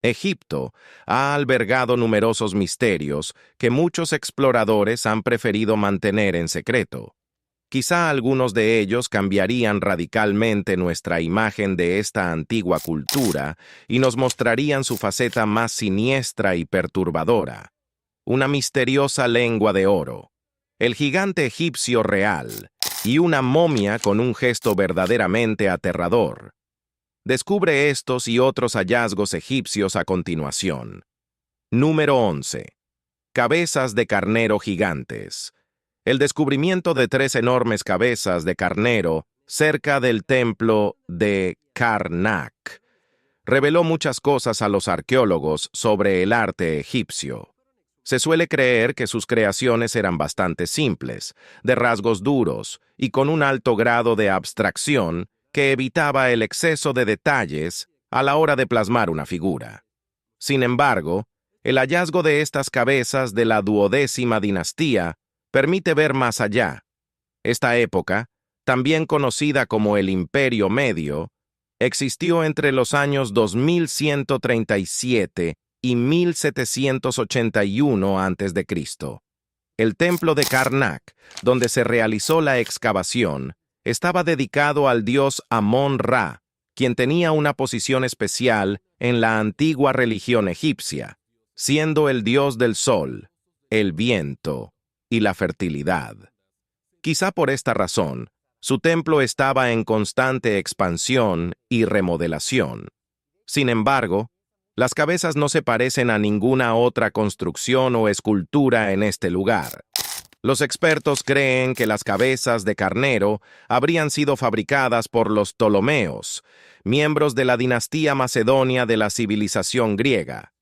Egipto ha albergado numerosos misterios que muchos exploradores han preferido mantener en secreto. Quizá algunos de ellos cambiarían radicalmente nuestra imagen de esta antigua cultura y nos mostrarían su faceta más siniestra y perturbadora. Una misteriosa lengua de oro, el gigante egipcio real y una momia con un gesto verdaderamente aterrador. Descubre estos y otros hallazgos egipcios a continuación. Número 11. Cabezas de carnero gigantes. El descubrimiento de 3 enormes cabezas de carnero cerca del templo de Karnak reveló muchas cosas a los arqueólogos sobre el arte egipcio. Se suele creer que sus creaciones eran bastante simples, de rasgos duros y con un alto grado de abstracción que evitaba el exceso de detalles a la hora de plasmar una figura. Sin embargo, el hallazgo de estas cabezas de la 12ª dinastía permite ver más allá. Esta época, también conocida como el Imperio Medio, existió entre los años 2137 y 1781 a.C. El templo de Karnak, donde se realizó la excavación, estaba dedicado al dios Amón-Ra, quien tenía una posición especial en la antigua religión egipcia, siendo el dios del sol, el viento y la fertilidad. Quizá por esta razón, su templo estaba en constante expansión y remodelación. Sin embargo, las cabezas no se parecen a ninguna otra construcción o escultura en este lugar. Los expertos creen que las cabezas de carnero habrían sido fabricadas por los Ptolomeos, miembros de la dinastía macedonia de la civilización griega.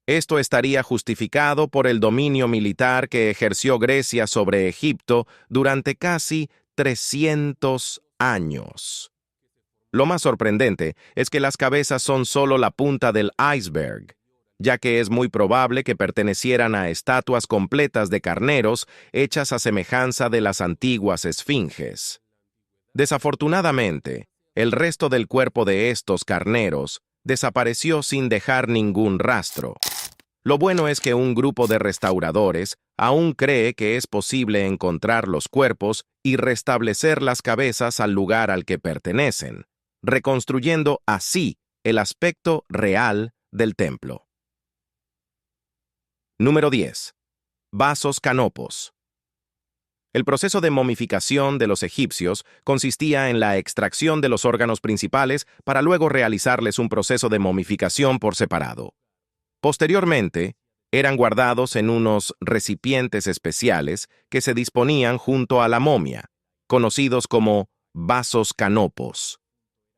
Esto estaría justificado por el dominio militar que ejerció Grecia sobre Egipto durante casi 300 años. Lo más sorprendente es que las cabezas son solo la punta del iceberg, ya que es muy probable que pertenecieran a estatuas completas de carneros hechas a semejanza de las antiguas esfinges. Desafortunadamente, el resto del cuerpo de estos carneros desapareció sin dejar ningún rastro. Lo bueno es que un grupo de restauradores aún cree que es posible encontrar los cuerpos y restablecer las cabezas al lugar al que pertenecen, reconstruyendo así el aspecto real del templo. Número 10. Vasos canopos. El proceso de momificación de los egipcios consistía en la extracción de los órganos principales para luego realizarles un proceso de momificación por separado. Posteriormente, eran guardados en unos recipientes especiales que se disponían junto a la momia, conocidos como vasos canopos.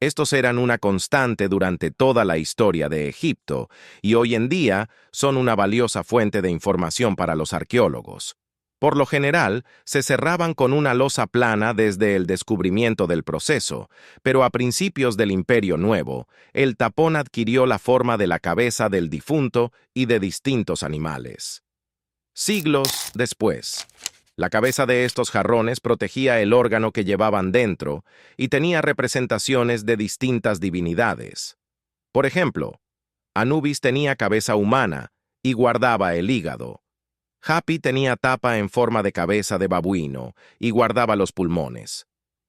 Estos eran una constante durante toda la historia de Egipto y hoy en día son una valiosa fuente de información para los arqueólogos. Por lo general, se cerraban con una losa plana desde el descubrimiento del proceso, pero a principios del Imperio Nuevo, el tapón adquirió la forma de la cabeza del difunto y de distintos animales. Siglos después, la cabeza de estos jarrones protegía el órgano que llevaban dentro y tenía representaciones de distintas divinidades. Por ejemplo, Anubis tenía cabeza humana y guardaba el hígado. Hapi tenía tapa en forma de cabeza de babuino y guardaba los pulmones.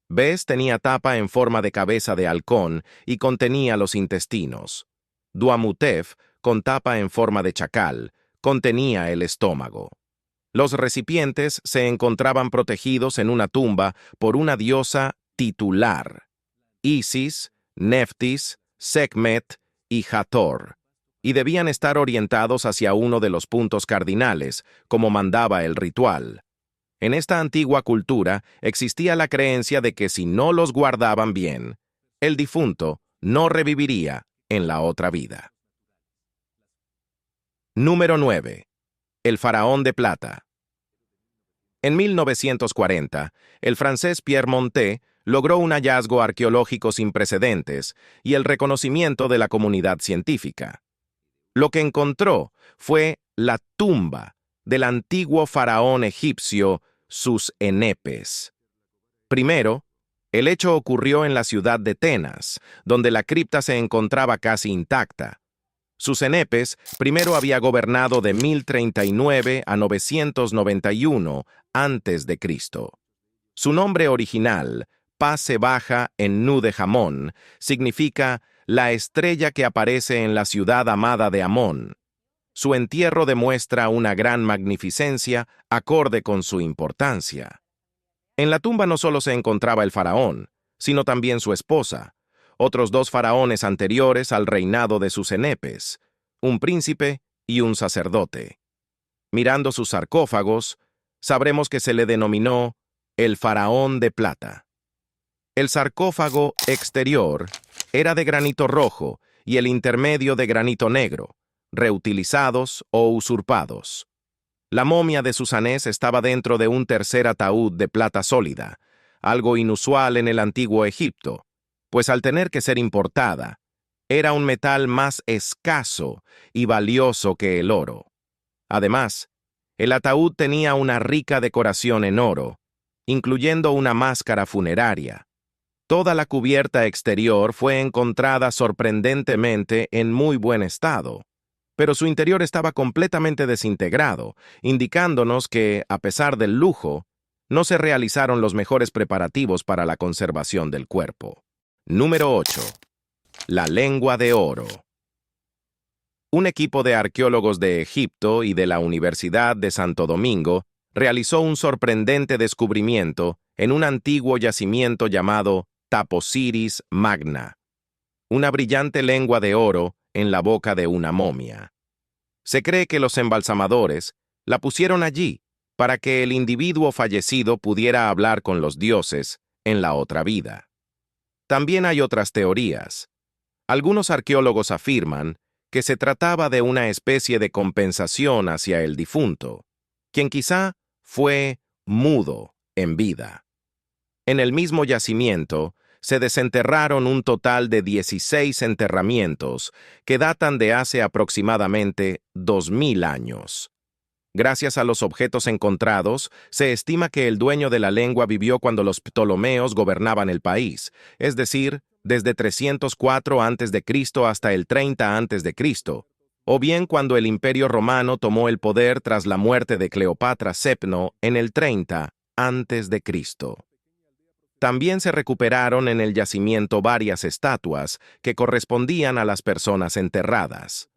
Bes tenía tapa en forma de cabeza de halcón y contenía los intestinos. Duamutef, con tapa en forma de chacal, contenía el estómago. Los recipientes se encontraban protegidos en una tumba por una diosa titular: Isis, Neftis, Sekhmet y Hathor, y debían estar orientados hacia uno de los puntos cardinales, como mandaba el ritual. En esta antigua cultura existía la creencia de que si no los guardaban bien, el difunto no reviviría en la otra vida. Número 9. El faraón de plata. En 1940, el francés Pierre Montet logró un hallazgo arqueológico sin precedentes y el reconocimiento de la comunidad científica. Lo que encontró fue la tumba del antiguo faraón egipcio Sus-Enepes. Primero, el hecho ocurrió en la ciudad de Tenas, donde la cripta se encontraba casi intacta. Susenepes primero había gobernado de 1039 a 991 a.C. Su nombre original, Pase Baja en Nu de Jamón, significa la estrella que aparece en la ciudad amada de Amón. Su entierro demuestra una gran magnificencia acorde con su importancia. En la tumba no solo se encontraba el faraón, sino también su esposa, otros dos faraones anteriores al reinado de Susenepes, un príncipe y un sacerdote. Mirando sus sarcófagos, sabremos que se le denominó el faraón de plata. El sarcófago exterior era de granito rojo y el intermedio de granito negro, reutilizados o usurpados. La momia de Susanés estaba dentro de un tercer ataúd de plata sólida, algo inusual en el antiguo Egipto, pues al tener que ser importada, era un metal más escaso y valioso que el oro. Además, el ataúd tenía una rica decoración en oro, incluyendo una máscara funeraria. Toda la cubierta exterior fue encontrada sorprendentemente en muy buen estado, pero su interior estaba completamente desintegrado, indicándonos que, a pesar del lujo, no se realizaron los mejores preparativos para la conservación del cuerpo. Número 8. La lengua de oro. Un equipo de arqueólogos de Egipto y de la Universidad de Santo Domingo realizó un sorprendente descubrimiento en un antiguo yacimiento llamado Taposiris Magna, una brillante lengua de oro en la boca de una momia. Se cree que los embalsamadores la pusieron allí para que el individuo fallecido pudiera hablar con los dioses en la otra vida. También hay otras teorías. Algunos arqueólogos afirman que se trataba de una especie de compensación hacia el difunto, quien quizá fue mudo en vida. En el mismo yacimiento se desenterraron un total de 16 enterramientos que datan de hace aproximadamente 2000 años. Gracias a los objetos encontrados, se estima que el dueño de la lengua vivió cuando los Ptolomeos gobernaban el país, es decir, desde 304 a.C. hasta el 30 a.C., o bien cuando el Imperio Romano tomó el poder tras la muerte de Cleopatra Sepno en el 30 a.C. También se recuperaron en el yacimiento varias estatuas que correspondían a las personas enterradas.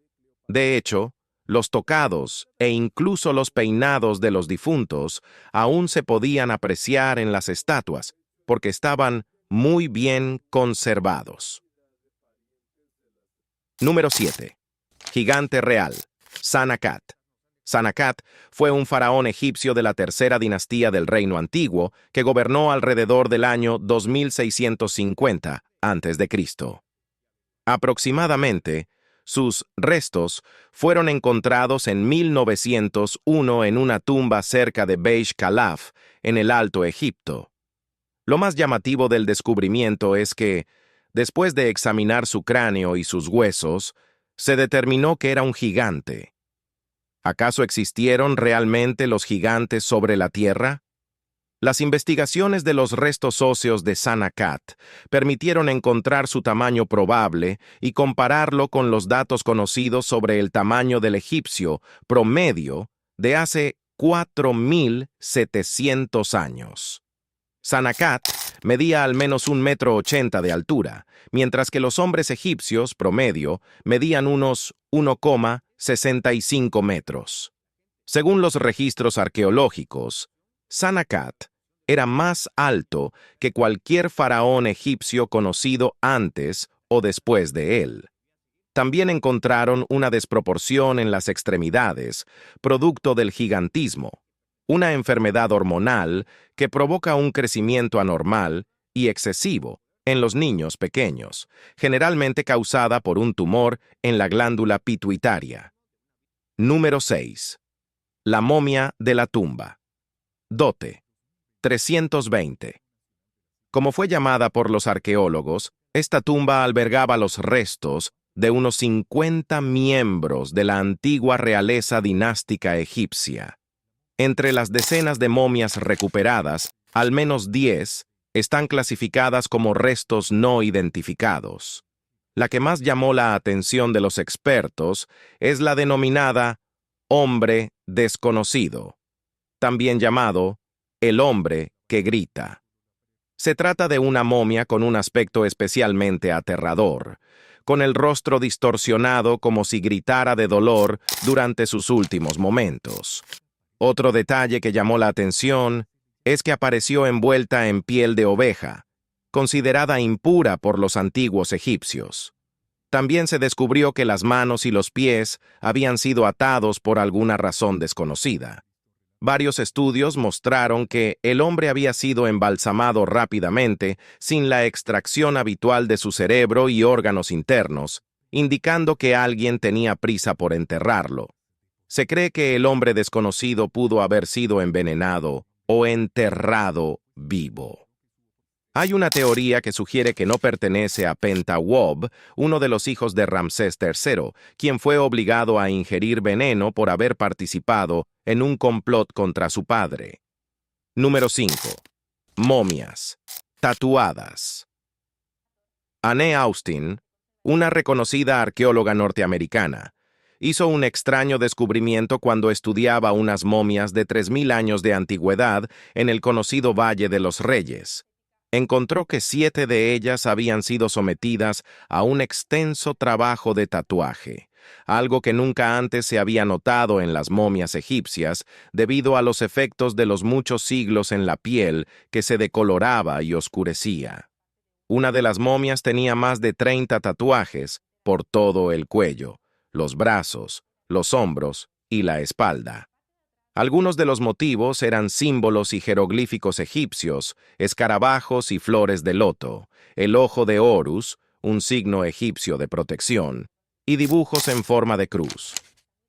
De hecho, los tocados e incluso los peinados de los difuntos aún se podían apreciar en las estatuas porque estaban muy bien conservados. Número 7. Gigante real, Sanecat. Sanecat fue un faraón egipcio de la tercera dinastía del Reino Antiguo que gobernó alrededor del año 2650 a.C. Aproximadamente, sus restos fueron encontrados en 1901 en una tumba cerca de Beij Khalaf, en el Alto Egipto. Lo más llamativo del descubrimiento es que, después de examinar su cráneo y sus huesos, se determinó que era un gigante. ¿Acaso existieron realmente los gigantes sobre la Tierra? Las investigaciones de los restos óseos de Sanecat permitieron encontrar su tamaño probable y compararlo con los datos conocidos sobre el tamaño del egipcio promedio de hace 4700 años. Sanecat medía al menos 1,80 m de altura, mientras que los hombres egipcios promedio medían unos 1,65 metros. Según los registros arqueológicos, Sanecat era más alto que cualquier faraón egipcio conocido antes o después de él. También encontraron una desproporción en las extremidades, producto del gigantismo, una enfermedad hormonal que provoca un crecimiento anormal y excesivo en los niños pequeños, generalmente causada por un tumor en la glándula pituitaria. Número 6. La momia de la tumba. Dote 320. Como fue llamada por los arqueólogos, esta tumba albergaba los restos de unos 50 miembros de la antigua realeza dinástica egipcia. Entre las decenas de momias recuperadas, al menos 10 están clasificadas como restos no identificados. La que más llamó la atención de los expertos es la denominada hombre desconocido, también llamado el hombre que grita. Se trata de una momia con un aspecto especialmente aterrador, con el rostro distorsionado como si gritara de dolor durante sus últimos momentos. Otro detalle que llamó la atención es que apareció envuelta en piel de oveja, considerada impura por los antiguos egipcios. También se descubrió que las manos y los pies habían sido atados por alguna razón desconocida. Varios estudios mostraron que el hombre había sido embalsamado rápidamente sin la extracción habitual de su cerebro y órganos internos, indicando que alguien tenía prisa por enterrarlo. Se cree que el hombre desconocido pudo haber sido envenenado o enterrado vivo. Hay una teoría que sugiere que no pertenece a Pentawob, uno de los hijos de Ramsés III, quien fue obligado a ingerir veneno por haber participado en un complot contra su padre. Número 5. Momias. Tatuadas. Anne Austin, una reconocida arqueóloga norteamericana, hizo un extraño descubrimiento cuando estudiaba unas momias de 3000 años de antigüedad en el conocido Valle de los Reyes. Encontró que 7 de ellas habían sido sometidas a un extenso trabajo de tatuaje, algo que nunca antes se había notado en las momias egipcias debido a los efectos de los muchos siglos en la piel que se decoloraba y oscurecía. Una de las momias tenía más de 30 tatuajes por todo el cuello, los brazos, los hombros y la espalda. Algunos de los motivos eran símbolos y jeroglíficos egipcios, escarabajos y flores de loto, el ojo de Horus, un signo egipcio de protección, y dibujos en forma de cruz.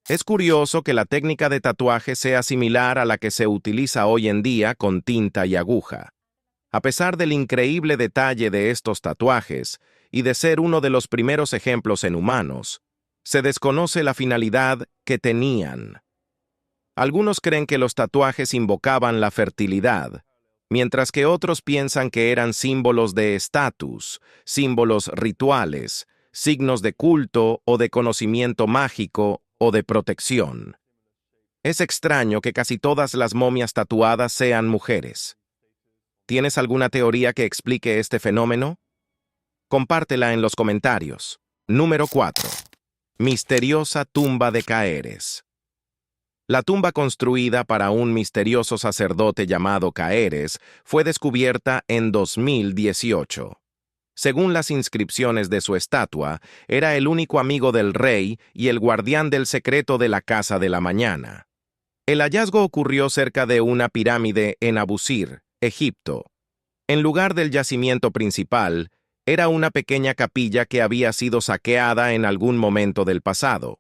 Es curioso que la técnica de tatuaje sea similar a la que se utiliza hoy en día con tinta y aguja. A pesar del increíble detalle de estos tatuajes y de ser uno de los primeros ejemplos en humanos, se desconoce la finalidad que tenían. Algunos creen que los tatuajes invocaban la fertilidad, mientras que otros piensan que eran símbolos de estatus, símbolos rituales, signos de culto o de conocimiento mágico o de protección. Es extraño que casi todas las momias tatuadas sean mujeres. ¿Tienes alguna teoría que explique este fenómeno? Compártela en los comentarios. Número 4. Misteriosa tumba de Caeres. La tumba construida para un misterioso sacerdote llamado Caeres fue descubierta en 2018. Según las inscripciones de su estatua, era el único amigo del rey y el guardián del secreto de la Casa de la Mañana. El hallazgo ocurrió cerca de una pirámide en Abusir, Egipto. En lugar del yacimiento principal, era una pequeña capilla que había sido saqueada en algún momento del pasado.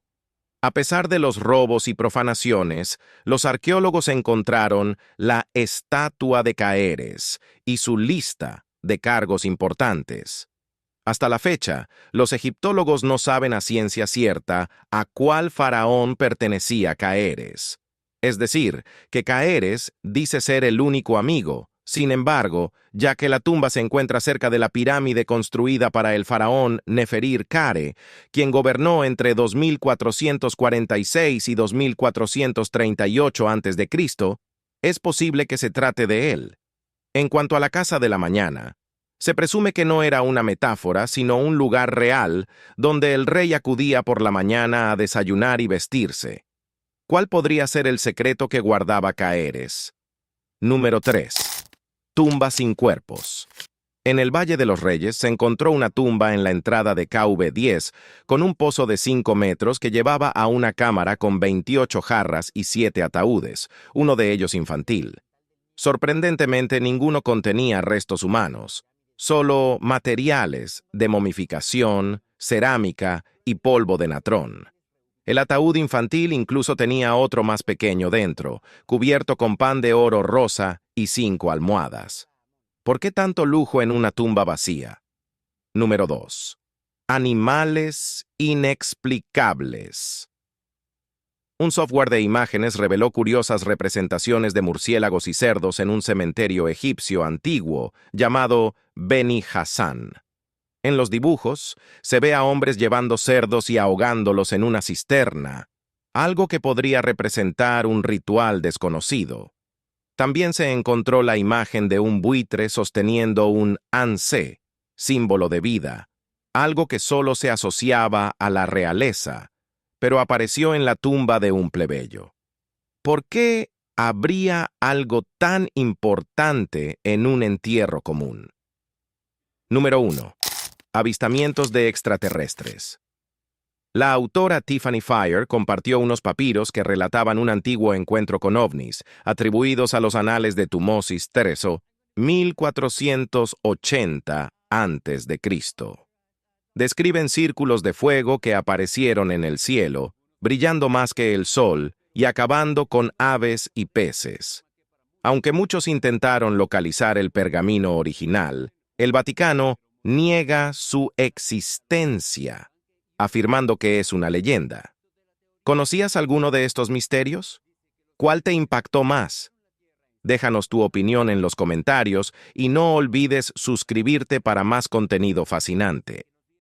A pesar de los robos y profanaciones, los arqueólogos encontraron la estatua de Caeres y su lista de cargos importantes. Hasta la fecha, los egiptólogos no saben a ciencia cierta a cuál faraón pertenecía Caeres. Es decir, que Caeres dice ser el único amigo. Sin embargo, ya que la tumba se encuentra cerca de la pirámide construida para el faraón Neferir-Kare, quien gobernó entre 2446 y 2438 a.C., es posible que se trate de él. En cuanto a la Casa de la Mañana, se presume que no era una metáfora, sino un lugar real donde el rey acudía por la mañana a desayunar y vestirse. ¿Cuál podría ser el secreto que guardaba Caeres? Número 3. Tumba sin cuerpos. En el Valle de los Reyes se encontró una tumba en la entrada de KV-10 con un pozo de 5 metros que llevaba a una cámara con 28 jarras y 7 ataúdes, uno de ellos infantil. Sorprendentemente, ninguno contenía restos humanos, solo materiales de momificación, cerámica y polvo de natrón. El ataúd infantil incluso tenía otro más pequeño dentro, cubierto con pan de oro rosa y 5 almohadas. ¿Por qué tanto lujo en una tumba vacía? Número 2. Animales inexplicables. Un software de imágenes reveló curiosas representaciones de murciélagos y cerdos en un cementerio egipcio antiguo llamado Beni Hassan. En los dibujos, se ve a hombres llevando cerdos y ahogándolos en una cisterna, algo que podría representar un ritual desconocido. También se encontró la imagen de un buitre sosteniendo un Anse, símbolo de vida, algo que solo se asociaba a la realeza, pero apareció en la tumba de un plebeyo. ¿Por qué habría algo tan importante en un entierro común? Número 1. Avistamientos de extraterrestres. La autora Tiffany Fire compartió unos papiros que relataban un antiguo encuentro con ovnis, atribuidos a los anales de Tumosis Tereso, 1480 a.C. Describen círculos de fuego que aparecieron en el cielo, brillando más que el sol y acabando con aves y peces. Aunque muchos intentaron localizar el pergamino original, el Vaticano niega su existencia, afirmando que es una leyenda. ¿Conocías alguno de estos misterios? ¿Cuál te impactó más? Déjanos tu opinión en los comentarios y no olvides suscribirte para más contenido fascinante.